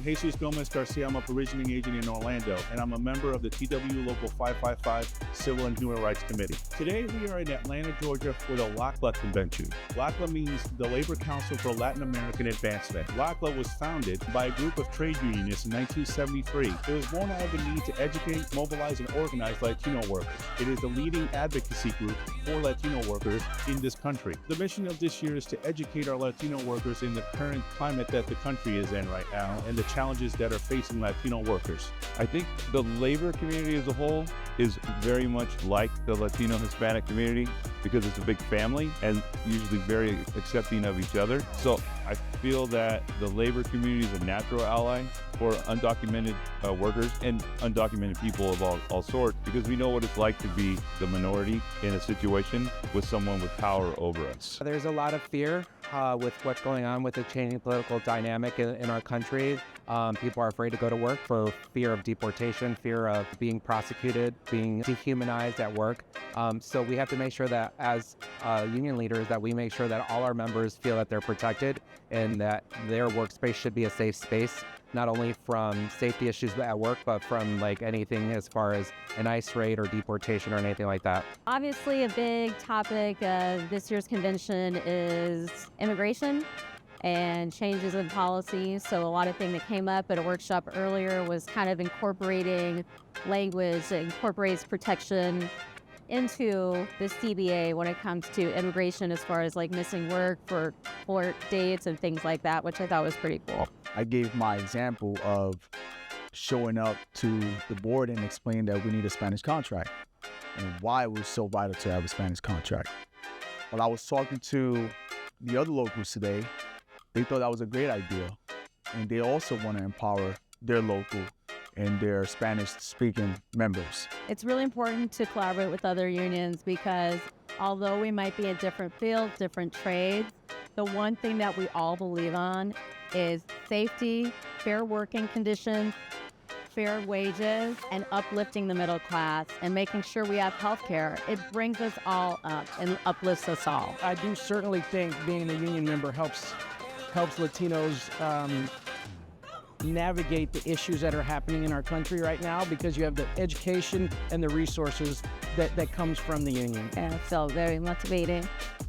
Jesus Gomez Garcia. I'm a provisioning agent in Orlando, and I'm a member of the TWU Local 555 Civil and Human Rights Committee. Today, we are in Atlanta, Georgia for the LCLAA Convention. LCLAA means the Labor Council for Latin American Advancement. LCLAA was founded by a group of trade unionists in 1973. It was born out of the need to educate, mobilize, and organize Latino workers. It is the leading advocacy group for Latino workers in this country. The mission of this year is to educate our Latino workers in the current climate that the country is in right now and the challenges that are facing Latino workers. I think the labor community as a whole is very much like the Latino Hispanic community because it's a big family and usually very accepting of each other. So I feel that the labor community is a natural ally for undocumented workers and undocumented people of all sorts, because we know what it's like to be the minority in a situation with someone with power over us. There's a lot of fear with what's going on with the changing political dynamic in our country. People are afraid to go to work for fear of deportation, fear of being prosecuted, being dehumanized at work. So we have to make sure that as union leaders that we make sure that all our members feel that they're protected and that their workspace should be a safe space, not only from safety issues at work, but from like anything as far as an ICE raid or deportation or anything like that. Obviously, a big topic of this year's convention is immigration and changes in policy. So a lot of things that came up at a workshop earlier was kind of incorporating language that incorporates protection into the CBA when it comes to immigration, as far as like missing work for court dates and things like that, which I thought was pretty cool. I gave my example of showing up to the board and explaining that we need a Spanish contract and why it was so vital to have a Spanish contract. While I was talking to the other locals today, they thought that was a great idea, and they also want to empower their local and their Spanish-speaking members. It's really important to collaborate with other unions because although we might be in different fields, different trades, the one thing that we all believe on is safety, fair working conditions, fair wages, and uplifting the middle class and making sure we have health care. It brings us all up and uplifts us all. I do certainly think being a union member helps Latinos navigate the issues that are happening in our country right now, because you have the education and the resources that comes from the union. And I felt very motivated.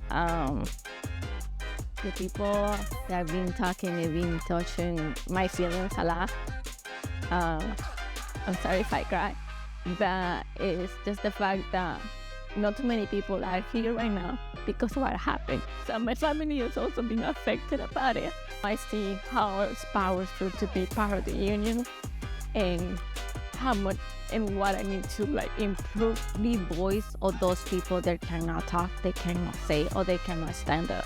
The people that have been talking, they've been touching my feelings a lot. I'm sorry if I cry, but it's just the fact that not too many people are here right now because of what happened. So my family has also been affected about it. I see how it's powerful to be part of the union and how much and what I need to like improve the voice of those people that cannot talk, they cannot say, or they cannot stand up.